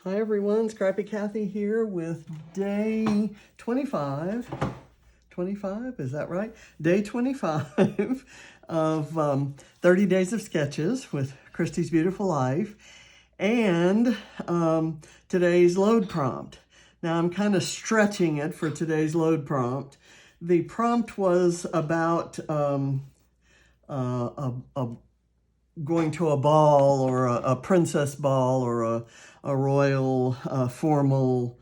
Hi everyone, Scrappy Kathy here with day 25. 25, is that right? Day 25 of 30 Days of Sketches with Christy's Beautiful Life. And today's load prompt. Now I'm kind of stretching it for today's load prompt. The prompt was about going to a ball or a princess ball or a royal formal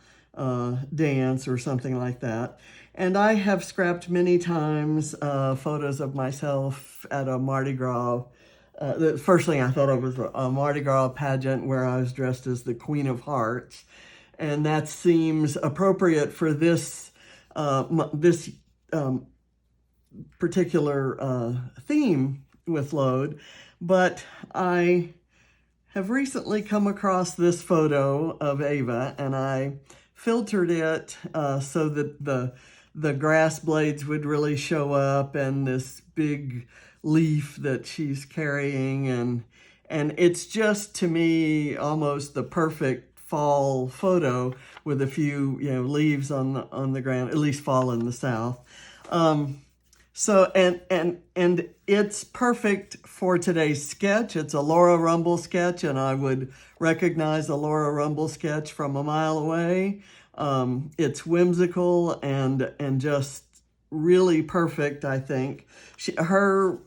dance or something like that. And I have scrapped many times photos of myself at a Mardi Gras. The first thing I thought of was a Mardi Gras pageant where I was dressed as the Queen of Hearts. And that seems appropriate for this particular theme with Load. But I have recently come across this photo of Ava, and I filtered it so that the grass blades would really show up, and this big leaf that she's carrying, and it's just, to me, almost the perfect fall photo with a few leaves on the ground, at least fall in the south. So, and it's perfect for today's sketch. It's a Laura Rumble sketch, and I would recognize a Laura Rumble sketch from a mile away. It's whimsical and just really perfect, I think. Her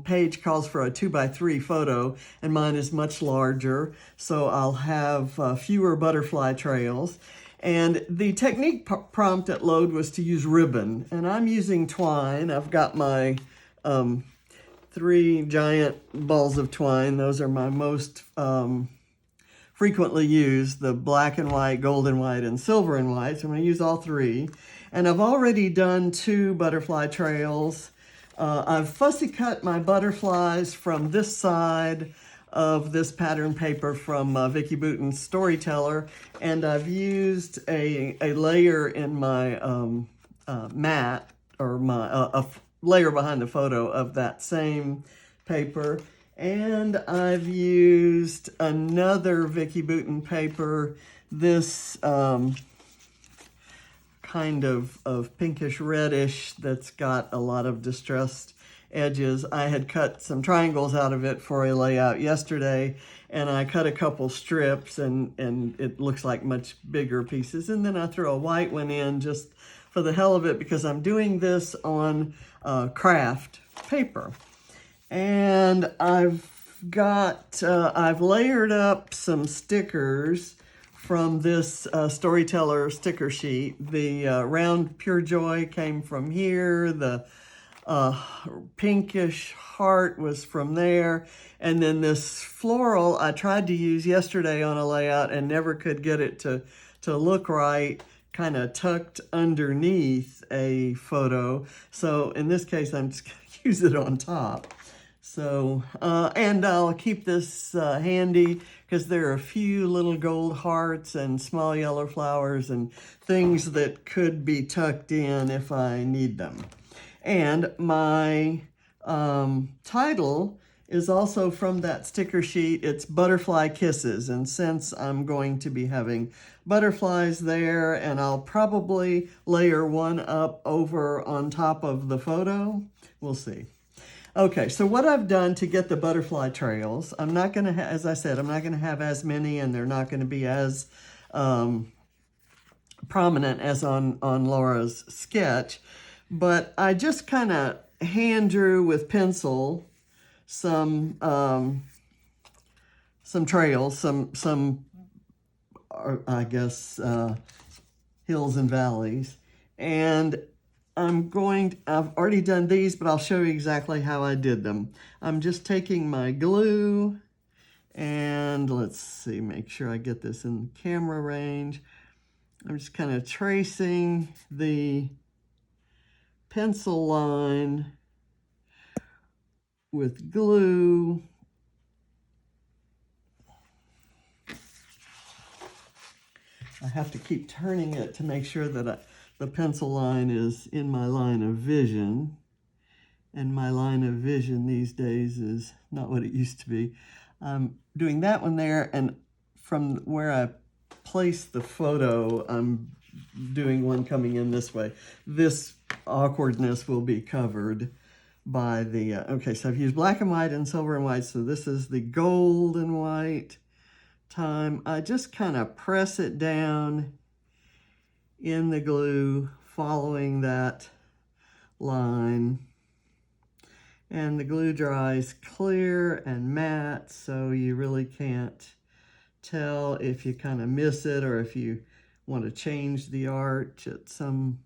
page calls for a 2x3 photo, and mine is much larger, so I'll have fewer butterfly trails. And the technique prompt at Load was to use ribbon, and I'm using twine. I've got my 3 giant balls of twine. Those are my most frequently used, the black and white, gold and white, and silver and white. So I'm going to use all 3. And I've already done 2 butterfly trails. I've fussy cut my butterflies from this side of this pattern paper from Vicki Bouton's Storyteller, and I've used a layer in my mat, or my a layer behind the photo of that same paper, and I've used another Vicki Bouton paper, this kind of pinkish reddish that's got a lot of distressed edges. I had cut some triangles out of it for a layout yesterday, and I cut a couple strips, and it looks like much bigger pieces. And then I threw a white one in just for the hell of it, because I'm doing this on craft paper. And I've layered up some stickers from this Storyteller sticker sheet. The round Pure Joy came from here. The pinkish heart was from there, and then this floral I tried to use yesterday on a layout and never could get it to look right, kind of tucked underneath a photo. So in this case I'm just going to use it on top. So and I'll keep this handy, because there are a few little gold hearts and small yellow flowers and things that could be tucked in if I need them. And my title is also from that sticker sheet. It's Butterfly Kisses. And since I'm going to be having butterflies there, and I'll probably layer one up over on top of the photo, we'll see. Okay, so what I've done to get the butterfly trails, I'm not going to, as I said, I'm not going to have as many, and they're not going to be as prominent as on Laura's sketch. But I just kind of hand drew with pencil some trails, some I guess hills and valleys, and I've already done these, but I'll show you exactly how I did them. I'm just taking my glue, and let's see, make sure I get this in camera range. I'm just kind of tracing the pencil line with glue. I have to keep turning it to make sure that the pencil line is in my line of vision. And my line of vision these days is not what it used to be. I'm doing that one there, and from where I place the photo, I'm doing one coming in this way. This awkwardness will be covered by the, okay, so I've used black and white and silver and white. So this is the gold and white time. I just kind of press it down in the glue, following that line. And the glue dries clear and matte, so you really can't tell if you kind of miss it or if you want to change the arch at some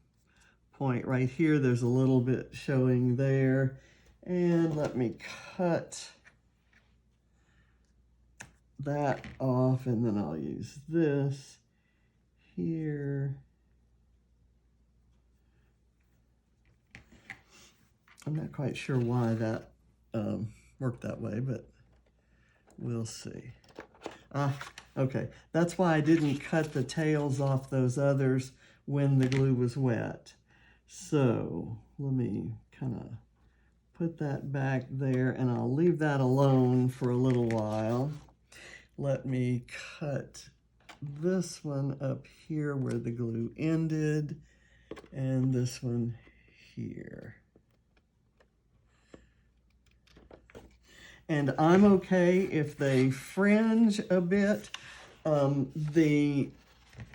point. Right here, there's a little bit showing there. And let me cut that off, and then I'll use this here. I'm not quite sure why that worked that way, but we'll see. Okay, that's why I didn't cut the tails off those others when the glue was wet. So let me kind of put that back there, and I'll leave that alone for a little while. Let me cut this one up here where the glue ended, and this one here. And I'm okay if they fringe a bit. On these,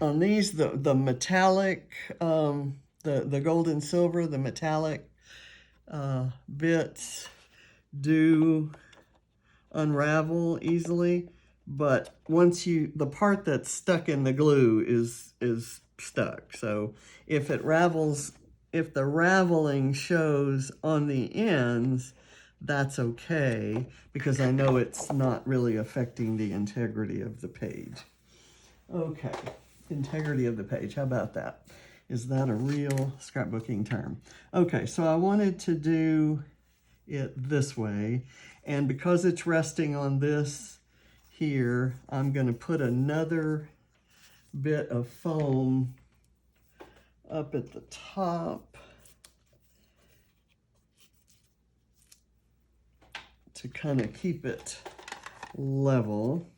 the metallic, the gold and silver, the metallic bits do unravel easily, but once the part that's stuck in the glue is stuck. So if the raveling shows on the ends, that's okay, because I know it's not really affecting the integrity of the page. Okay, integrity of the page, how about that? Is that a real scrapbooking term? Okay, so I wanted to do it this way, and because it's resting on this here, I'm going to put another bit of foam up at the top to kind of keep it level.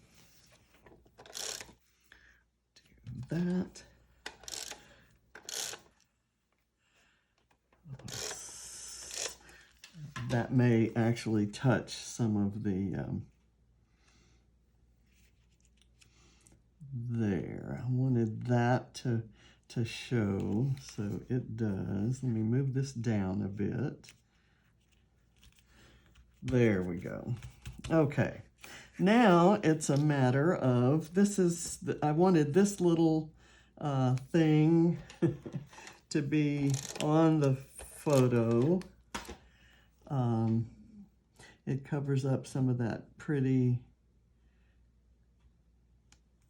Do that. That may actually touch some of the, there. I wanted that to show, so it does. Let me move this down a bit. There we go. Okay, now it's a matter of, I wanted this little thing to be on the photo. It covers up some of that pretty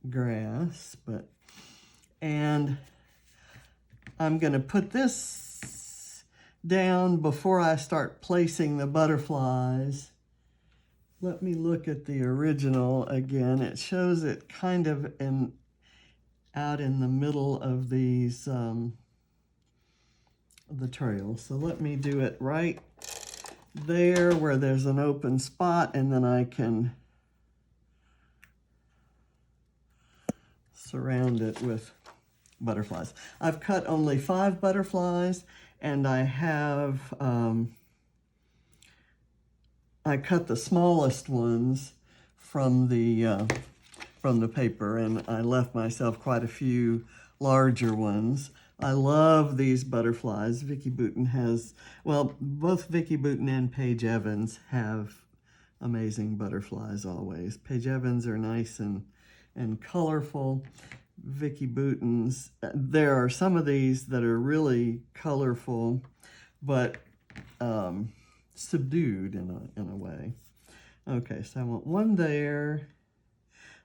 grass, and I'm going to put this down before I start placing the butterflies. Let me look at the original again. It shows it kind of out in the middle of these the trail. So let me do it right there where there's an open spot, and then I can surround it with butterflies. I've cut only 5 butterflies, and I have I cut the smallest ones from the paper, and I left myself quite a few larger ones. I love these butterflies. Vicki Boutin has, well, both Vicki Boutin and Paige Evans have amazing butterflies always. Paige Evans are nice and colorful. Vicki Boutin's, there are some of these that are really colorful, but subdued in a way. Okay, so I want one there.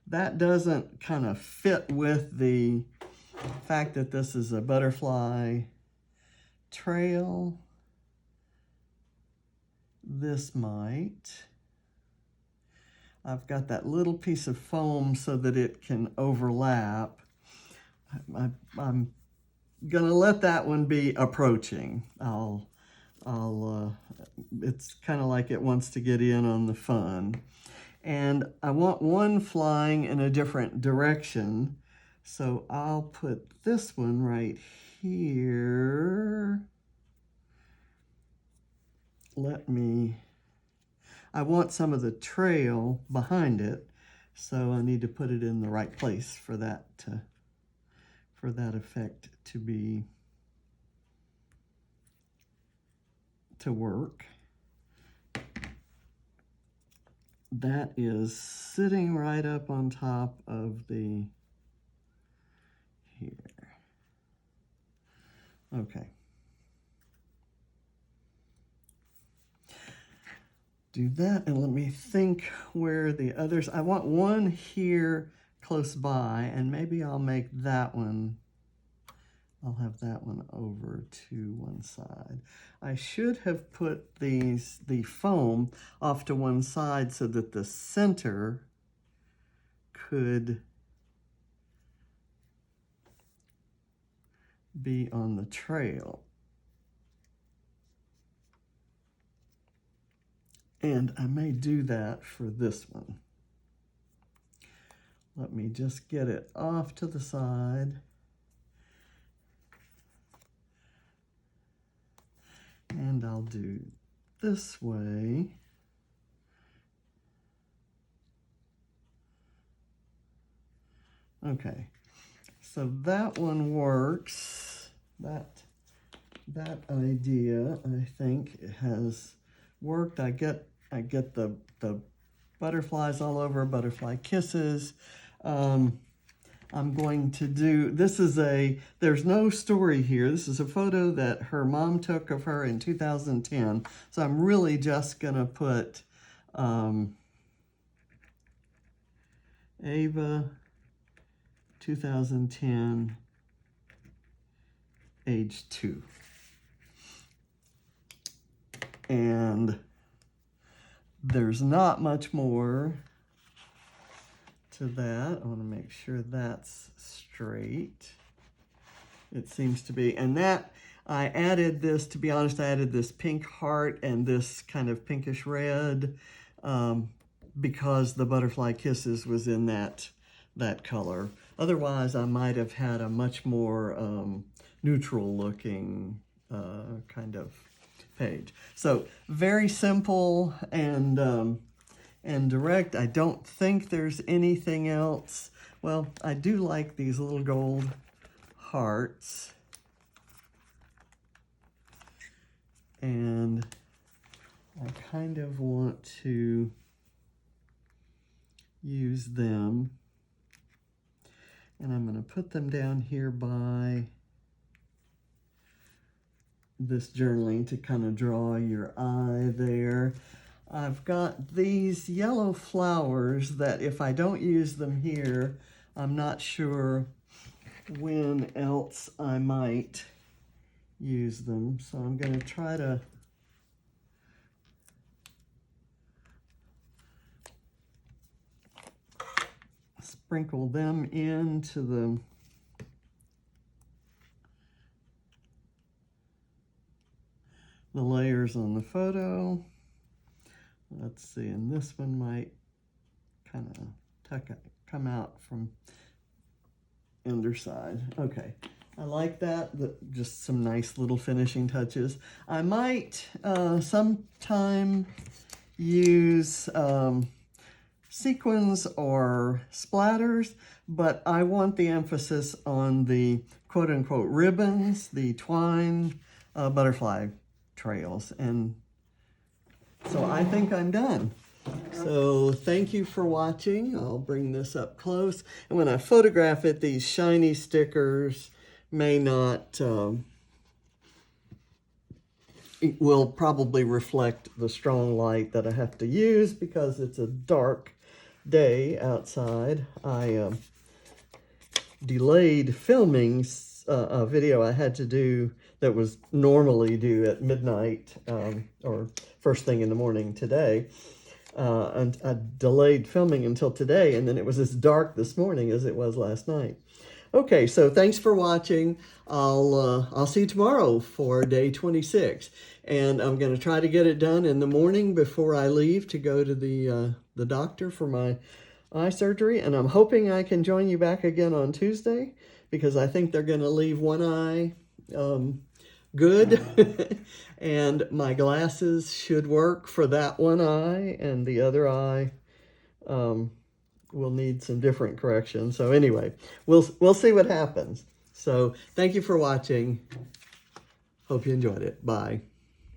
That doesn't kind of fit with the fact that this is a butterfly trail. This might. I've got that little piece of foam so that it can overlap. I'm gonna let that one be approaching. It's kind of like it wants to get in on the fun. And I want one flying in a different direction. So I'll put this one right here. I want some of the trail behind it, so I need to put it in the right place for that effect to work. That is sitting right up on top of here. Okay. Do that, and let me think where the others, I want one here close by, and maybe I'll make that one, I'll have that one over to one side. I should have put the foam off to one side so that the center could be on the trail. And I may do that for this one. Let me just get it off to the side. And I'll do this way. Okay, so that one works. That idea, I think, has worked. I get the butterflies all over, butterfly kisses. I'm going to do, there's no story here. This is a photo that her mom took of her in 2010. So I'm really just gonna put Ava 2010, age 2. And there's not much more to that. I want to make sure that's straight. It seems to be. And that, I added this, to be honest, I added this pink heart and this kind of pinkish red because the butterfly kisses was in that color. Otherwise, I might have had a much more neutral looking kind of page. So very simple and direct. I don't think there's anything else. Well, I do like these little gold hearts. And I kind of want to use them. And I'm going to put them down here by this journaling to kind of draw your eye there. I've got these yellow flowers that if I don't use them here, I'm not sure when else I might use them. So I'm going to try to sprinkle them into the layers on the photo. Let's see, and this one might kind of come out from underside. Okay, I like that. Just some nice little finishing touches. I might sometime use sequins or splatters, but I want the emphasis on the quote-unquote ribbons, the twine butterfly trails. And so I think I'm done. So thank you for watching. I'll bring this up close. And when I photograph it, these shiny stickers may not, it will probably reflect the strong light that I have to use because it's a dark day outside. I delayed filming a video I had to do that was normally due at midnight or first thing in the morning today. And I delayed filming until today, and then it was as dark this morning as it was last night. Okay, so thanks for watching. I'll see you tomorrow for day 26, and I'm going to try to get it done in the morning before I leave to go to the doctor for my eye surgery, and I'm hoping I can join you back again on Tuesday, because I think they're going to leave one eye good, and my glasses should work for that one eye, and the other eye will need some different correction. So anyway, we'll see what happens. So thank you for watching. Hope you enjoyed it. Bye.